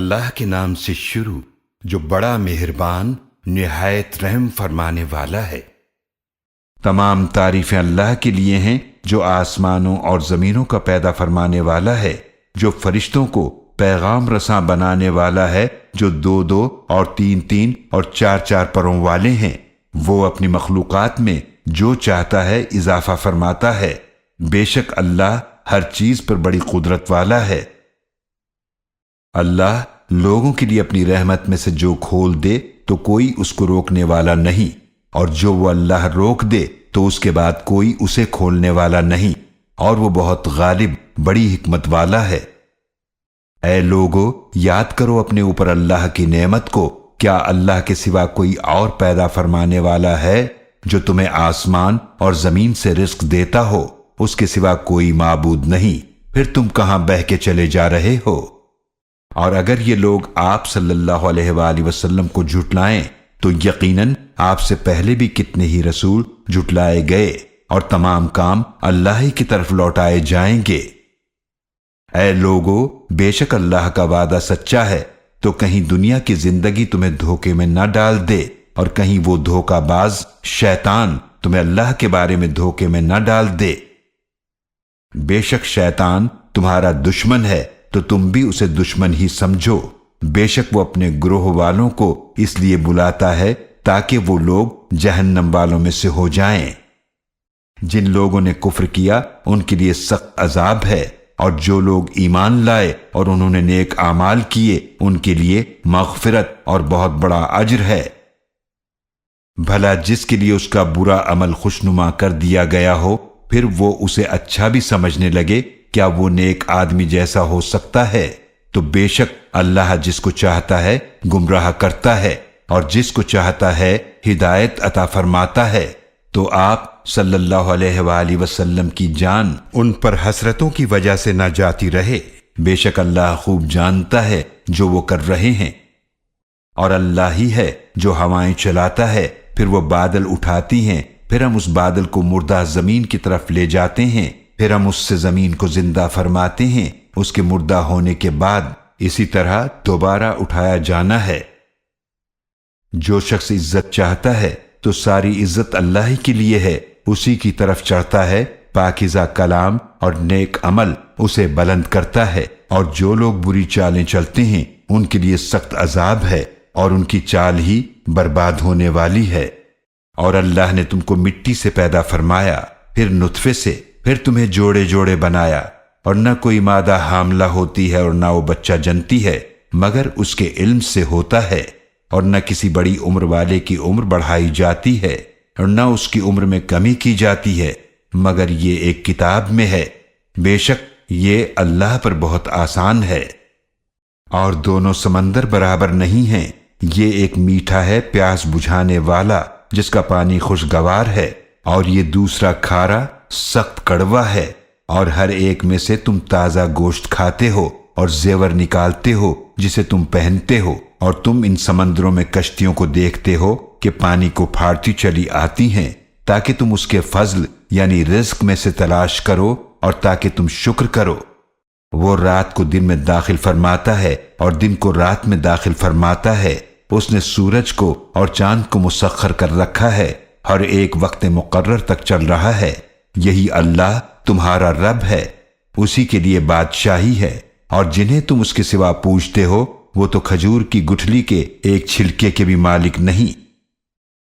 اللہ کے نام سے شروع جو بڑا مہربان نہایت رحم فرمانے والا ہے۔ تمام تعریفیں اللہ کے لیے ہیں جو آسمانوں اور زمینوں کا پیدا فرمانے والا ہے، جو فرشتوں کو پیغام رساں بنانے والا ہے، جو دو دو اور تین تین اور چار چار پروں والے ہیں۔ وہ اپنی مخلوقات میں جو چاہتا ہے اضافہ فرماتا ہے۔ بے شک اللہ ہر چیز پر بڑی قدرت والا ہے۔ اللہ لوگوں کے لیے اپنی رحمت میں سے جو کھول دے تو کوئی اس کو روکنے والا نہیں، اور جو وہ اللہ روک دے تو اس کے بعد کوئی اسے کھولنے والا نہیں، اور وہ بہت غالب بڑی حکمت والا ہے۔ اے لوگو، یاد کرو اپنے اوپر اللہ کی نعمت کو۔ کیا اللہ کے سوا کوئی اور پیدا فرمانے والا ہے جو تمہیں آسمان اور زمین سے رزق دیتا ہو؟ اس کے سوا کوئی معبود نہیں، پھر تم کہاں بہہ کے چلے جا رہے ہو؟ اور اگر یہ لوگ آپ صلی اللہ علیہ وآلہ وسلم کو جھٹلائیں تو یقیناً آپ سے پہلے بھی کتنے ہی رسول جھٹلائے گئے، اور تمام کام اللہ ہی کی طرف لوٹائے جائیں گے۔ اے لوگو، بے شک اللہ کا وعدہ سچا ہے، تو کہیں دنیا کی زندگی تمہیں دھوکے میں نہ ڈال دے، اور کہیں وہ دھوکہ باز شیطان تمہیں اللہ کے بارے میں دھوکے میں نہ ڈال دے۔ بے شک شیطان تمہارا دشمن ہے، تو تم بھی اسے دشمن ہی سمجھو۔ بے شک وہ اپنے گروہ والوں کو اس لیے بلاتا ہے تاکہ وہ لوگ جہنم والوں میں سے ہو جائیں۔ جن لوگوں نے کفر کیا ان کے لیے سخت عذاب ہے، اور جو لوگ ایمان لائے اور انہوں نے نیک اعمال کیے ان کے لیے مغفرت اور بہت بڑا اجر ہے۔ بھلا جس کے لیے اس کا برا عمل خوشنما کر دیا گیا ہو، پھر وہ اسے اچھا بھی سمجھنے لگے، کیا وہ نیک آدمی جیسا ہو سکتا ہے؟ تو بے شک اللہ جس کو چاہتا ہے گمراہ کرتا ہے، اور جس کو چاہتا ہے ہدایت عطا فرماتا ہے۔ تو آپ صلی اللہ علیہ وآلہ وسلم کی جان ان پر حسرتوں کی وجہ سے نہ جاتی رہے۔ بے شک اللہ خوب جانتا ہے جو وہ کر رہے ہیں۔ اور اللہ ہی ہے جو ہوائیں چلاتا ہے، پھر وہ بادل اٹھاتی ہیں، پھر ہم اس بادل کو مردہ زمین کی طرف لے جاتے ہیں، پھر ہم اس سے زمین کو زندہ فرماتے ہیں اس کے مردہ ہونے کے بعد، اسی طرح دوبارہ اٹھایا جانا ہے۔ جو شخص عزت چاہتا ہے تو ساری عزت اللہ ہی کے لیے ہے، اسی کی طرف چڑھتا ہے۔ پاکیزہ کلام اور نیک عمل اسے بلند کرتا ہے، اور جو لوگ بری چالیں چلتے ہیں ان کے لیے سخت عذاب ہے، اور ان کی چال ہی برباد ہونے والی ہے۔ اور اللہ نے تم کو مٹی سے پیدا فرمایا، پھر نطفے سے، پھر تمہیں جوڑے جوڑے بنایا، اور نہ کوئی مادہ حاملہ ہوتی ہے اور نہ وہ بچہ جنتی ہے مگر اس کے علم سے ہوتا ہے، اور نہ کسی بڑی عمر والے کی عمر بڑھائی جاتی ہے اور نہ اس کی عمر میں کمی کی جاتی ہے، مگر یہ ایک کتاب میں ہے۔ بے شک یہ اللہ پر بہت آسان ہے۔ اور دونوں سمندر برابر نہیں ہیں، یہ ایک میٹھا ہے پیاس بجھانے والا جس کا پانی خوشگوار ہے، اور یہ دوسرا کھارا سخت کڑوا ہے۔ اور ہر ایک میں سے تم تازہ گوشت کھاتے ہو اور زیور نکالتے ہو جسے تم پہنتے ہو، اور تم ان سمندروں میں کشتیوں کو دیکھتے ہو کہ پانی کو پھاڑتی چلی آتی ہیں، تاکہ تم اس کے فضل یعنی رزق میں سے تلاش کرو، اور تاکہ تم شکر کرو۔ وہ رات کو دن میں داخل فرماتا ہے اور دن کو رات میں داخل فرماتا ہے۔ اس نے سورج کو اور چاند کو مسخر کر رکھا ہے، ہر ایک وقت مقرر تک چل رہا ہے۔ یہی اللہ تمہارا رب ہے، اسی کے لیے بادشاہی ہے۔ اور جنہیں تم اس کے سوا پوچھتے ہو وہ تو کھجور کی گٹھلی کے ایک چھلکے کے بھی مالک نہیں۔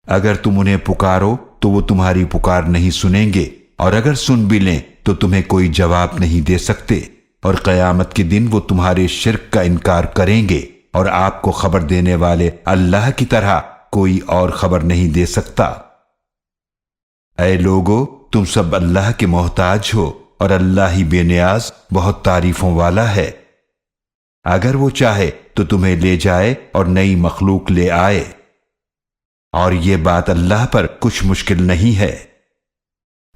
اگر تم انہیں پکارو تو وہ تمہاری پکار نہیں سنیں گے، اور اگر سن بھی لیں تو تمہیں کوئی جواب نہیں دے سکتے۔ اور قیامت کے دن وہ تمہارے شرک کا انکار کریں گے، اور آپ کو خبر دینے والے اللہ کی طرح کوئی اور خبر نہیں دے سکتا۔ اے لوگو، تم سب اللہ کے محتاج ہو، اور اللہ ہی بے نیاز بہت تعریفوں والا ہے۔ اگر وہ چاہے تو تمہیں لے جائے اور نئی مخلوق لے آئے، اور یہ بات اللہ پر کچھ مشکل نہیں ہے۔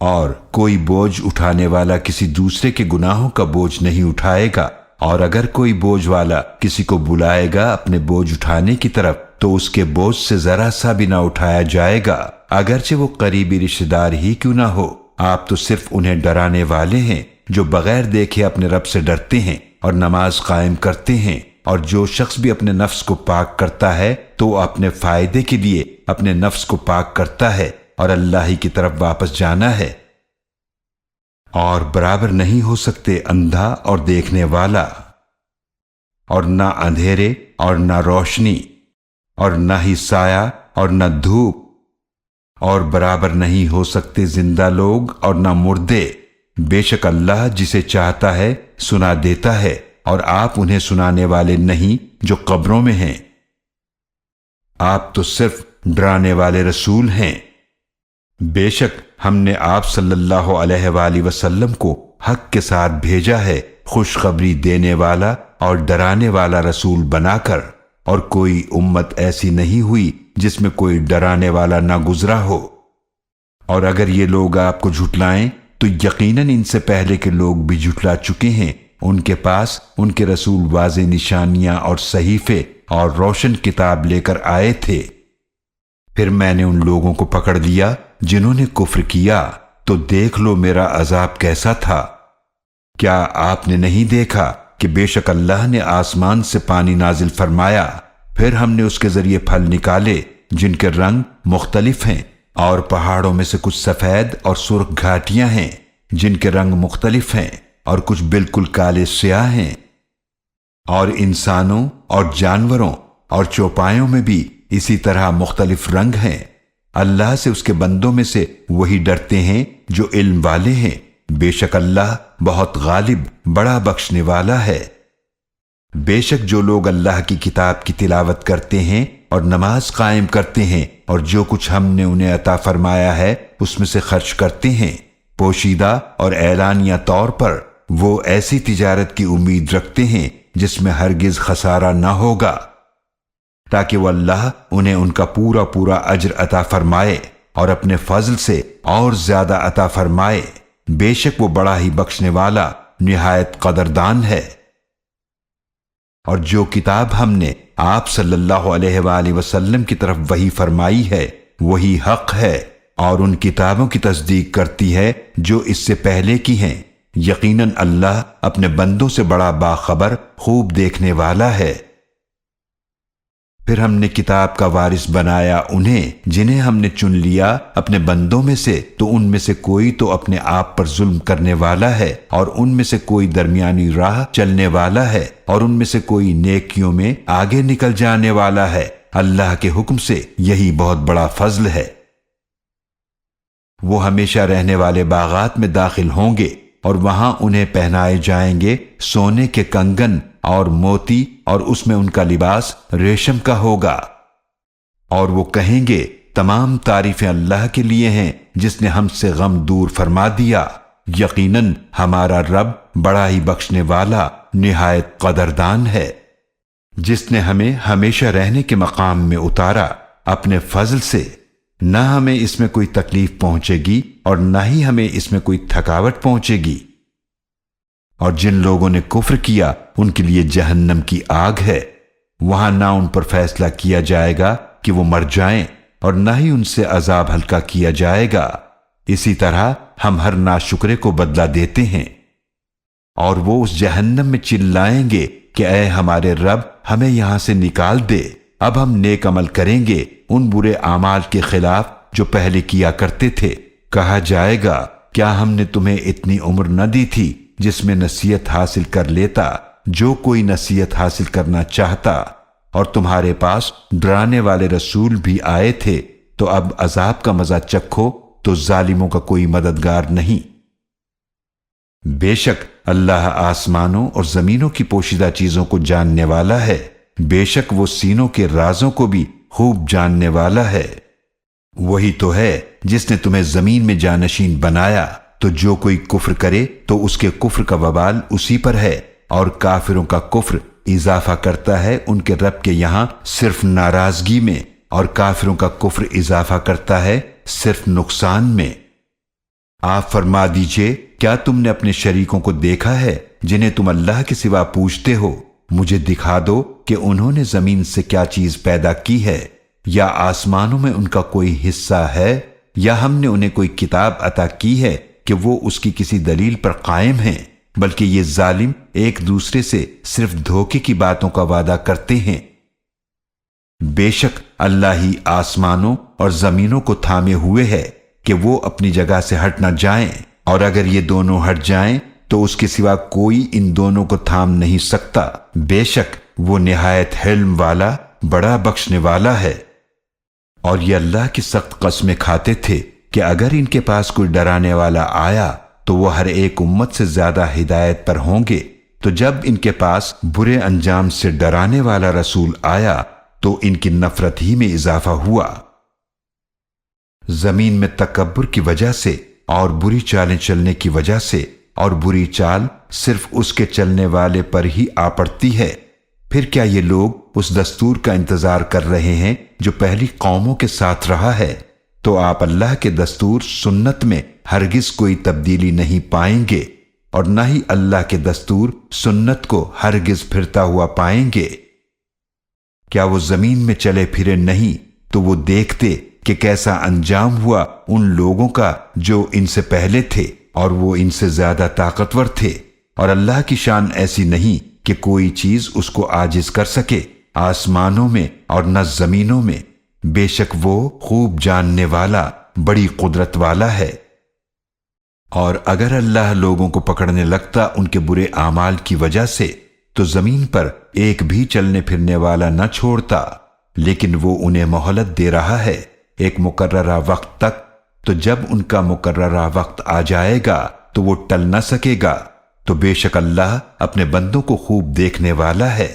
اور کوئی بوجھ اٹھانے والا کسی دوسرے کے گناہوں کا بوجھ نہیں اٹھائے گا، اور اگر کوئی بوجھ والا کسی کو بلائے گا اپنے بوجھ اٹھانے کی طرف تو اس کے بوجھ سے ذرا سا بھی نہ اٹھایا جائے گا، اگرچہ وہ قریبی رشتہ دار ہی کیوں نہ ہو۔ آپ تو صرف انہیں ڈرانے والے ہیں جو بغیر دیکھے اپنے رب سے ڈرتے ہیں اور نماز قائم کرتے ہیں اور جو شخص بھی اپنے نفس کو پاک کرتا ہے تو وہ اپنے فائدے کے لیے اپنے نفس کو پاک کرتا ہے اور اللہ ہی کی طرف واپس جانا ہے۔ اور برابر نہیں ہو سکتے اندھا اور دیکھنے والا، اور نہ اندھیرے اور نہ روشنی، اور نہ ہی سایہ اور نہ دھوپ، اور برابر نہیں ہو سکتے زندہ لوگ اور نہ مردے۔ بے شک اللہ جسے چاہتا ہے سنا دیتا ہے، اور آپ انہیں سنانے والے نہیں جو قبروں میں ہیں۔ آپ تو صرف ڈرانے والے رسول ہیں۔ بے شک ہم نے آپ صلی اللہ علیہ وآلہ وسلم کو حق کے ساتھ بھیجا ہے، خوشخبری دینے والا اور ڈرانے والا رسول بنا کر، اور کوئی امت ایسی نہیں ہوئی جس میں کوئی ڈرانے والا نہ گزرا ہو۔ اور اگر یہ لوگ آپ کو جھٹلائیں تو یقیناً ان سے پہلے کے لوگ بھی جھٹلا چکے ہیں۔ ان کے پاس ان کے رسول واضح نشانیاں اور صحیفے اور روشن کتاب لے کر آئے تھے، پھر میں نے ان لوگوں کو پکڑ لیا جنہوں نے کفر کیا، تو دیکھ لو میرا عذاب کیسا تھا۔ کیا آپ نے نہیں دیکھا کہ بے شک اللہ نے آسمان سے پانی نازل فرمایا، پھر ہم نے اس کے ذریعے پھل نکالے جن کے رنگ مختلف ہیں، اور پہاڑوں میں سے کچھ سفید اور سرخ گھاٹیاں ہیں جن کے رنگ مختلف ہیں، اور کچھ بالکل کالے سیاہ ہیں۔ اور انسانوں اور جانوروں اور چوپایوں میں بھی اسی طرح مختلف رنگ ہیں۔ اللہ سے اس کے بندوں میں سے وہی ڈرتے ہیں جو علم والے ہیں۔ بے شک اللہ بہت غالب بڑا بخشنے والا ہے۔ بے شک جو لوگ اللہ کی کتاب کی تلاوت کرتے ہیں اور نماز قائم کرتے ہیں اور جو کچھ ہم نے انہیں عطا فرمایا ہے اس میں سے خرچ کرتے ہیں، پوشیدہ اور اعلانیہ طور پر، وہ ایسی تجارت کی امید رکھتے ہیں جس میں ہرگز خسارہ نہ ہوگا، تاکہ وہ اللہ انہیں ان کا پورا پورا اجر عطا فرمائے اور اپنے فضل سے اور زیادہ عطا فرمائے۔ بے شک وہ بڑا ہی بخشنے والا نہایت قدردان ہے۔ اور جو کتاب ہم نے آپ صلی اللہ علیہ وآلہ وسلم کی طرف وحی فرمائی ہے وہی حق ہے، اور ان کتابوں کی تصدیق کرتی ہے جو اس سے پہلے کی ہیں۔ یقیناً اللہ اپنے بندوں سے بڑا باخبر خوب دیکھنے والا ہے۔ پھر ہم نے کتاب کا وارث بنایا انہیں جنہیں ہم نے چن لیا اپنے بندوں میں سے، تو ان میں سے کوئی تو اپنے آپ پر ظلم کرنے والا ہے، اور ان میں سے کوئی درمیانی راہ چلنے والا ہے، اور ان میں سے کوئی نیکیوں میں آگے نکل جانے والا ہے۔ اللہ کے حکم سے یہی بہت بڑا فضل ہے۔ وہ ہمیشہ رہنے والے باغات میں داخل ہوں گے، اور وہاں انہیں پہنائے جائیں گے سونے کے کنگن اور موتی، اور اس میں ان کا لباس ریشم کا ہوگا۔ اور وہ کہیں گے تمام تعریفیں اللہ کے لیے ہیں جس نے ہم سے غم دور فرما دیا۔ یقیناً ہمارا رب بڑا ہی بخشنے والا نہایت قدردان ہے، جس نے ہمیں ہمیشہ رہنے کے مقام میں اتارا اپنے فضل سے۔ نہ ہمیں اس میں کوئی تکلیف پہنچے گی اور نہ ہی ہمیں اس میں کوئی تھکاوٹ پہنچے گی۔ اور جن لوگوں نے کفر کیا ان کے لیے جہنم کی آگ ہے، وہاں نہ ان پر فیصلہ کیا جائے گا کہ وہ مر جائیں، اور نہ ہی ان سے عذاب ہلکا کیا جائے گا۔ اسی طرح ہم ہر ناشکرے کو بدلہ دیتے ہیں۔ اور وہ اس جہنم میں چلائیں گے کہ اے ہمارے رب ہمیں یہاں سے نکال دے، اب ہم نیک عمل کریں گے ان برے اعمال کے خلاف جو پہلے کیا کرتے تھے۔ کہا جائے گا کیا ہم نے تمہیں اتنی عمر نہ دی تھی جس میں نصیحت حاصل کر لیتا جو کوئی نصیحت حاصل کرنا چاہتا، اور تمہارے پاس ڈرانے والے رسول بھی آئے تھے، تو اب عذاب کا مزہ چکھو تو ظالموں کا کوئی مددگار نہیں۔ بے شک اللہ آسمانوں اور زمینوں کی پوشیدہ چیزوں کو جاننے والا ہے، بے شک وہ سینوں کے رازوں کو بھی خوب جاننے والا ہے۔ وہی تو ہے جس نے تمہیں زمین میں جانشین بنایا، تو جو کوئی کفر کرے تو اس کے کفر کا وبال اسی پر ہے، اور کافروں کا کفر اضافہ کرتا ہے ان کے رب کے یہاں صرف ناراضگی میں، اور کافروں کا کفر اضافہ کرتا ہے صرف نقصان میں۔ آپ فرما دیجئے کیا تم نے اپنے شریکوں کو دیکھا ہے جنہیں تم اللہ کے سوا پوچھتے ہو؟ مجھے دکھا دو کہ انہوں نے زمین سے کیا چیز پیدا کی ہے، یا آسمانوں میں ان کا کوئی حصہ ہے، یا ہم نے انہیں کوئی کتاب عطا کی ہے کہ وہ اس کی کسی دلیل پر قائم ہیں۔ بلکہ یہ ظالم ایک دوسرے سے صرف دھوکے کی باتوں کا وعدہ کرتے ہیں۔ بے شک اللہ ہی آسمانوں اور زمینوں کو تھامے ہوئے ہے کہ وہ اپنی جگہ سے ہٹ نہ جائیں، اور اگر یہ دونوں ہٹ جائیں تو اس کے سوا کوئی ان دونوں کو تھام نہیں سکتا۔ بے شک وہ نہایت حلم والا، بڑا بخشنے والا ہے۔ اور یہ اللہ کی سخت قسمیں کھاتے تھے کہ اگر ان کے پاس کوئی ڈرانے والا آیا تو وہ ہر ایک امت سے زیادہ ہدایت پر ہوں گے، تو جب ان کے پاس برے انجام سے ڈرانے والا رسول آیا تو ان کی نفرت ہی میں اضافہ ہوا۔ زمین میں تکبر کی وجہ سے اور بری چالیں چلنے کی وجہ سے، اور بری چال صرف اس کے چلنے والے پر ہی آ پڑتی ہے۔ پھر کیا یہ لوگ اس دستور کا انتظار کر رہے ہیں جو پہلی قوموں کے ساتھ رہا ہے؟ تو آپ اللہ کے دستور سنت میں ہرگز کوئی تبدیلی نہیں پائیں گے، اور نہ ہی اللہ کے دستور سنت کو ہرگز پھرتا ہوا پائیں گے۔ کیا وہ زمین میں چلے پھرے نہیں تو وہ دیکھتے کہ کیسا انجام ہوا ان لوگوں کا جو ان سے پہلے تھے، اور وہ ان سے زیادہ طاقتور تھے۔ اور اللہ کی شان ایسی نہیں کہ کوئی چیز اس کو عاجز کر سکے، آسمانوں میں اور نہ زمینوں میں۔ بے شک وہ خوب جاننے والا، بڑی قدرت والا ہے۔ اور اگر اللہ لوگوں کو پکڑنے لگتا ان کے برے اعمال کی وجہ سے تو زمین پر ایک بھی چلنے پھرنے والا نہ چھوڑتا، لیکن وہ انہیں مہلت دے رہا ہے ایک مقررہ وقت تک، تو جب ان کا مقررہ وقت آ جائے گا تو وہ ٹل نہ سکے گا۔ تو بے شک اللہ اپنے بندوں کو خوب دیکھنے والا ہے۔